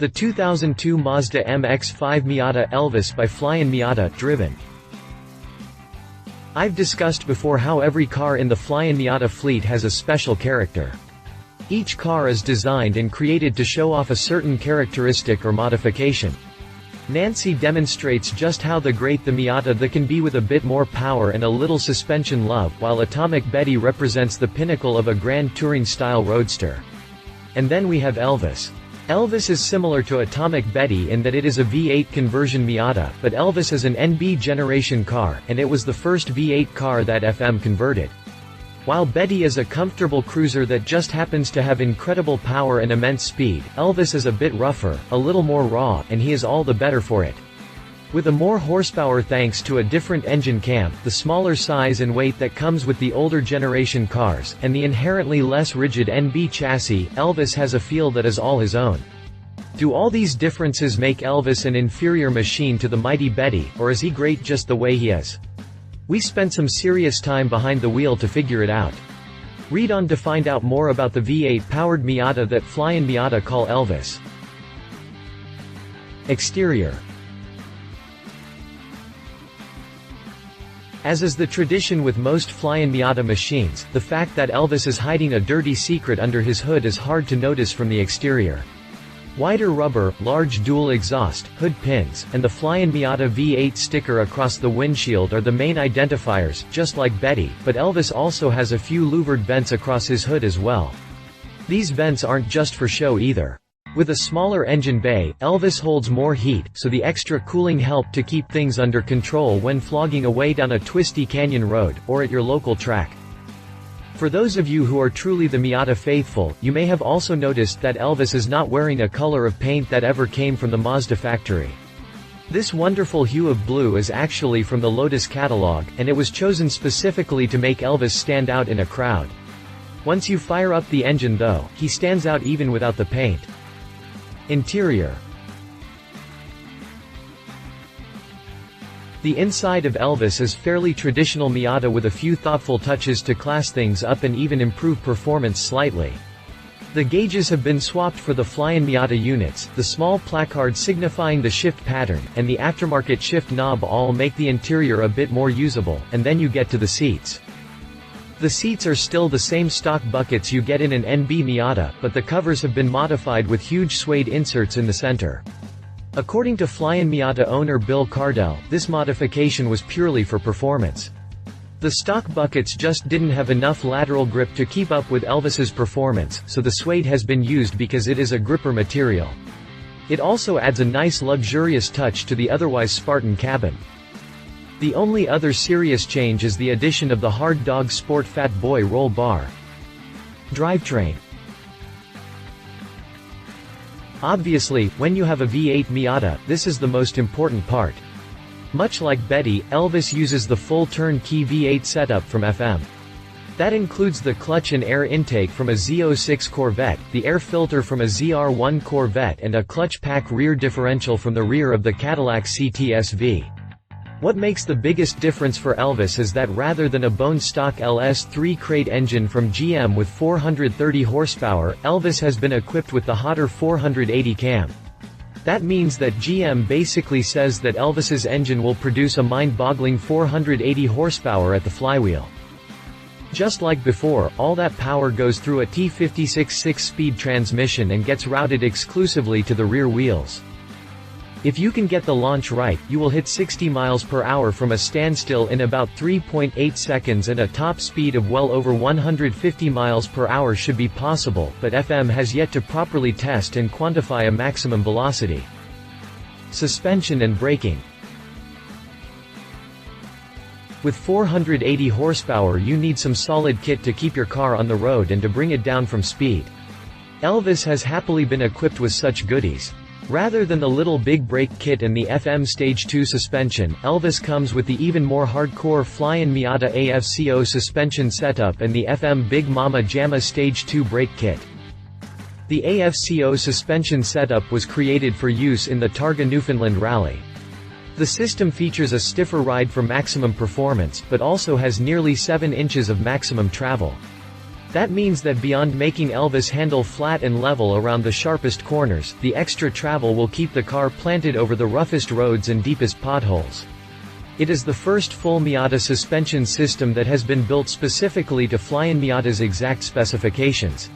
The 2002 Mazda MX-5 Miata Elvis by Flyin Miata, driven. I've discussed before how every car in the Flyin Miata fleet has a special character. Each car is designed and created to show off a certain characteristic or modification. Nancy demonstrates just how great the Miata that can be with a bit more power and a little suspension love, while Atomic Betty represents the pinnacle of a grand touring-style roadster. And then we have Elvis. Elvis is similar to Atomic Betty in that it is a V8 conversion Miata, but Elvis is an NB generation car, and it was the first V8 car that FM converted. While Betty is a comfortable cruiser that just happens to have incredible power and immense speed, Elvis is a bit rougher, a little more raw, and he is all the better for it. With a more horsepower thanks to a different engine cam, the smaller size and weight that comes with the older generation cars, and the inherently less rigid NB chassis, Elvis has a feel that is all his own. Do all these differences make Elvis an inferior machine to the mighty Betty, or is he great just the way he is? We spent some serious time behind the wheel to figure it out. Read on to find out more about the V8-powered Miata that Flyin Miata call Elvis. Exterior. As is the tradition with most Flyin Miata machines, the fact that Elvis is hiding a dirty secret under his hood is hard to notice from the exterior. Wider rubber, large dual exhaust, hood pins, and the Flyin Miata V8 sticker across the windshield are the main identifiers, just like Betty, but Elvis also has a few louvered vents across his hood as well. These vents aren't just for show either. With a smaller engine bay, Elvis holds more heat, so the extra cooling help to keep things under control when flogging away down a twisty canyon road, or at your local track. For those of you who are truly the Miata faithful, you may have also noticed that Elvis is not wearing a color of paint that ever came from the Mazda factory. This wonderful hue of blue is actually from the Lotus catalog, and it was chosen specifically to make Elvis stand out in a crowd. Once you fire up the engine though, he stands out even without the paint. Interior. The inside of Elvis is fairly traditional Miata with a few thoughtful touches to class things up and even improve performance slightly. The gauges have been swapped for the Flyin Miata units, the small placard signifying the shift pattern, and the aftermarket shift knob all make the interior a bit more usable, and then you get to the seats. The seats are still the same stock buckets you get in an NB Miata, but the covers have been modified with huge suede inserts in the center. According to Flyin Miata owner Bill Cardell, this modification was purely for performance. The stock buckets just didn't have enough lateral grip to keep up with Elvis's performance, so the suede has been used because it is a gripper material. It also adds a nice luxurious touch to the otherwise Spartan cabin. The only other serious change is the addition of the Hard Dog Sport Fat Boy roll bar. Drivetrain. Obviously, when you have a V8 Miata, this is the most important part. Much like Betty, Elvis uses the full turnkey V8 setup from FM. That includes the clutch and air intake from a Z06 Corvette, the air filter from a ZR1 Corvette and a clutch pack rear differential from the rear of the Cadillac CT-SV. What makes the biggest difference for Elvis is that rather than a bone-stock LS3 crate engine from GM with 430 horsepower, Elvis has been equipped with the hotter 480 cam. That means that GM basically says that Elvis's engine will produce a mind-boggling 480 horsepower at the flywheel. Just like before, all that power goes through a T56 6-speed transmission and gets routed exclusively to the rear wheels. If you can get the launch right, you will hit 60 miles per hour from a standstill in about 3.8 seconds, and a top speed of well over 150 miles per hour should be possible, but FM has yet to properly test and quantify a maximum velocity. Suspension and braking. With 480 horsepower you need some solid kit to keep your car on the road and to bring it down from speed. Elvis has happily been equipped with such goodies. Rather than the little big brake kit and the FM Stage 2 suspension, Elvis comes with the even more hardcore Flyin Miata AFCO suspension setup and the FM Big Mama Jamma Stage 2 brake kit. The AFCO suspension setup was created for use in the Targa Newfoundland Rally. The system features a stiffer ride for maximum performance, but also has nearly 7 inches of maximum travel. That means that beyond making Elvis handle flat and level around the sharpest corners, the extra travel will keep the car planted over the roughest roads and deepest potholes. It is the first full Miata suspension system that has been built specifically to Flyin Miata's exact specifications.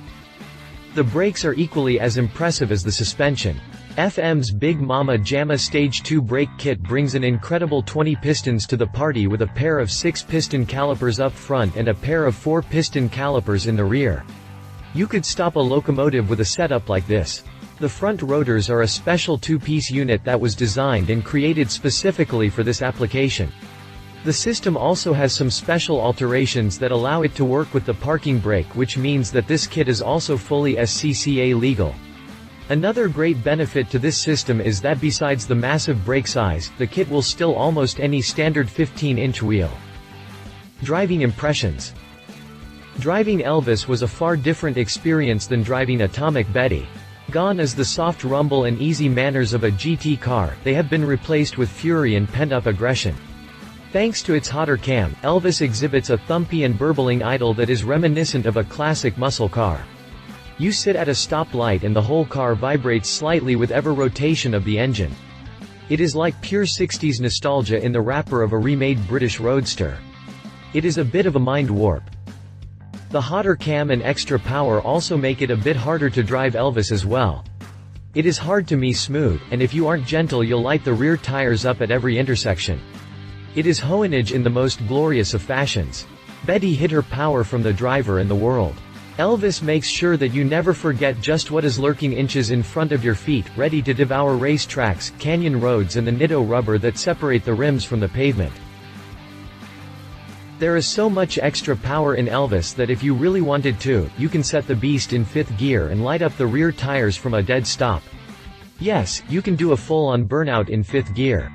The brakes are equally as impressive as the suspension. FM's Big Mama Jamma Stage 2 brake kit brings an incredible 20 pistons to the party with a pair of 6-piston calipers up front and a pair of 4-piston calipers in the rear. You could stop a locomotive with a setup like this. The front rotors are a special 2-piece unit that was designed and created specifically for this application. The system also has some special alterations that allow it to work with the parking brake, which means that this kit is also fully SCCA legal. Another great benefit to this system is that besides the massive brake size, the kit will still almost any standard 15-inch wheel. Driving impressions. Driving Elvis was a far different experience than driving Atomic Betty. Gone is the soft rumble and easy manners of a GT car, they have been replaced with fury and pent-up aggression. Thanks to its hotter cam, Elvis exhibits a thumpy and burbling idle that is reminiscent of a classic muscle car. You sit at a stoplight and the whole car vibrates slightly with every rotation of the engine. It is like pure 60s nostalgia in the wrapper of a remade British roadster. It is a bit of a mind warp. The hotter cam and extra power also make it a bit harder to drive Elvis as well. It is hard to me smooth, and if you aren't gentle you'll light the rear tires up at every intersection. It is hoenage in the most glorious of fashions. Betty hid her power from the driver and the world. Elvis makes sure that you never forget just what is lurking inches in front of your feet, ready to devour race tracks, canyon roads and the nitto rubber that separate the rims from the pavement. There is so much extra power in Elvis that if you really wanted to, you can set the beast in 5th gear and light up the rear tires from a dead stop. Yes, you can do a full-on burnout in 5th gear.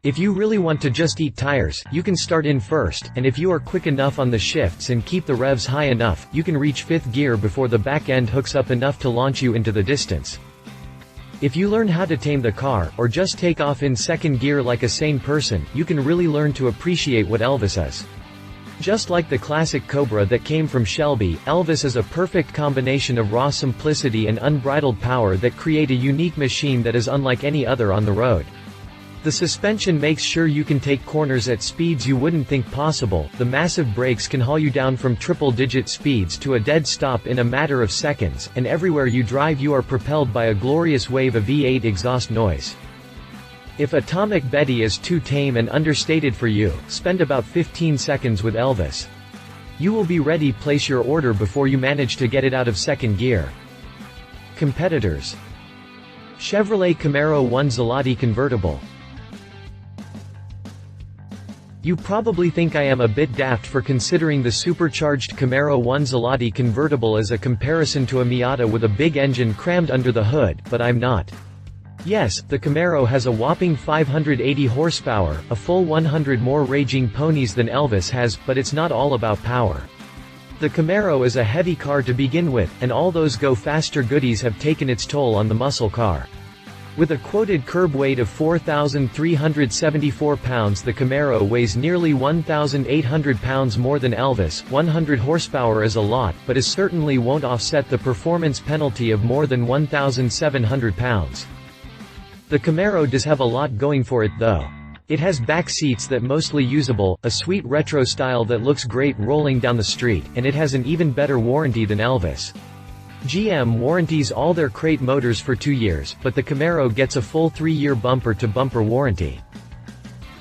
If you really want to just eat tires, you can start in 1st, and if you are quick enough on the shifts and keep the revs high enough, you can reach 5th gear before the back end hooks up enough to launch you into the distance. If you learn how to tame the car, or just take off in 2nd gear like a sane person, you can really learn to appreciate what Elvis is. Just like the classic Cobra that came from Shelby, Elvis is a perfect combination of raw simplicity and unbridled power that create a unique machine that is unlike any other on the road. The suspension makes sure you can take corners at speeds you wouldn't think possible, the massive brakes can haul you down from triple-digit speeds to a dead stop in a matter of seconds, and everywhere you drive you are propelled by a glorious wave of V8 exhaust noise. If Atomic Betty is too tame and understated for you, spend about 15 seconds with Elvis. You will be ready to place your order before you manage to get it out of 2nd gear. Competitors. Chevrolet Camaro 1 Zloty convertible. You probably think I am a bit daft for considering the supercharged Camaro 1 Zloty convertible as a comparison to a Miata with a big engine crammed under the hood, but I'm not. Yes, the Camaro has a whopping 580 horsepower, a full 100 more raging ponies than Elvis has, but it's not all about power. The Camaro is a heavy car to begin with, and all those go-faster goodies have taken its toll on the muscle car. With a quoted curb weight of 4,374 pounds, the Camaro weighs nearly 1,800 pounds more than Elvis. 100 horsepower is a lot, but it certainly won't offset the performance penalty of more than 1,700 pounds. The Camaro does have a lot going for it though. It has back seats that mostly usable, a sweet retro style that looks great rolling down the street, and it has an even better warranty than Elvis. GM warranties all their crate motors for 2 years, but the Camaro gets a full 3-year bumper-to-bumper warranty.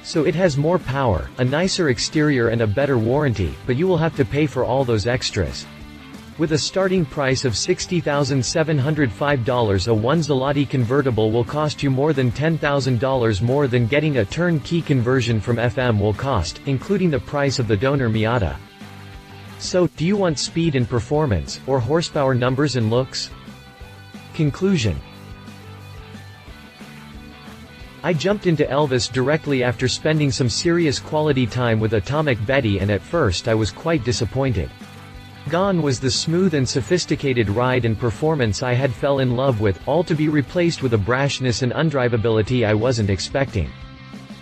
So it has more power, a nicer exterior and a better warranty, but you will have to pay for all those extras. With a starting price of $60,705, a 1 Zloty convertible will cost you more than $10,000 more than getting a turnkey conversion from FM will cost, including the price of the donor Miata. So, do you want speed and performance, or horsepower numbers and looks? Conclusion. I jumped into Elvis directly after spending some serious quality time with Atomic Betty, and at first I was quite disappointed. Gone was the smooth and sophisticated ride and performance I had fell in love with, all to be replaced with a brashness and undrivability I wasn't expecting.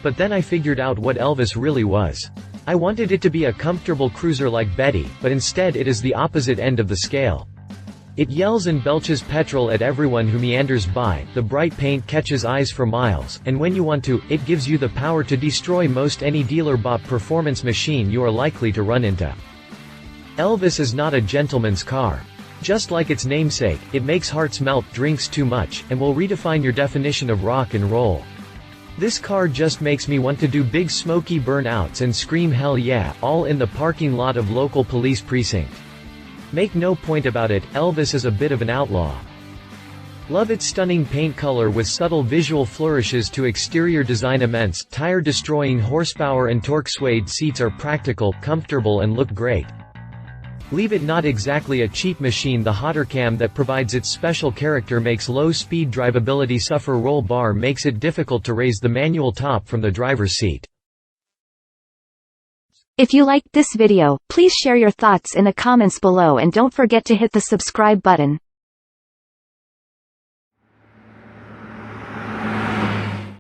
But then I figured out what Elvis really was. I wanted it to be a comfortable cruiser like Betty, but instead it is the opposite end of the scale. It yells and belches petrol at everyone who meanders by, the bright paint catches eyes for miles, and when you want to, it gives you the power to destroy most any dealer-bought performance machine you are likely to run into. Elvis is not a gentleman's car. Just like its namesake, it makes hearts melt, drinks too much, and will redefine your definition of rock and roll. This car just makes me want to do big smoky burnouts and scream hell yeah, all in the parking lot of local police precinct. Make no point about it, Elvis is a bit of an outlaw. Love its stunning paint color with subtle visual flourishes to exterior design. Immense, tire-destroying horsepower and torque. Suede seats are practical, comfortable and look great. Leave it not exactly a cheap machine. The hotter cam that provides its special character makes low-speed drivability suffer. Roll bar makes it difficult to raise the manual top from the driver's seat. If you liked this video, please share your thoughts in the comments below and don't forget to hit the subscribe button.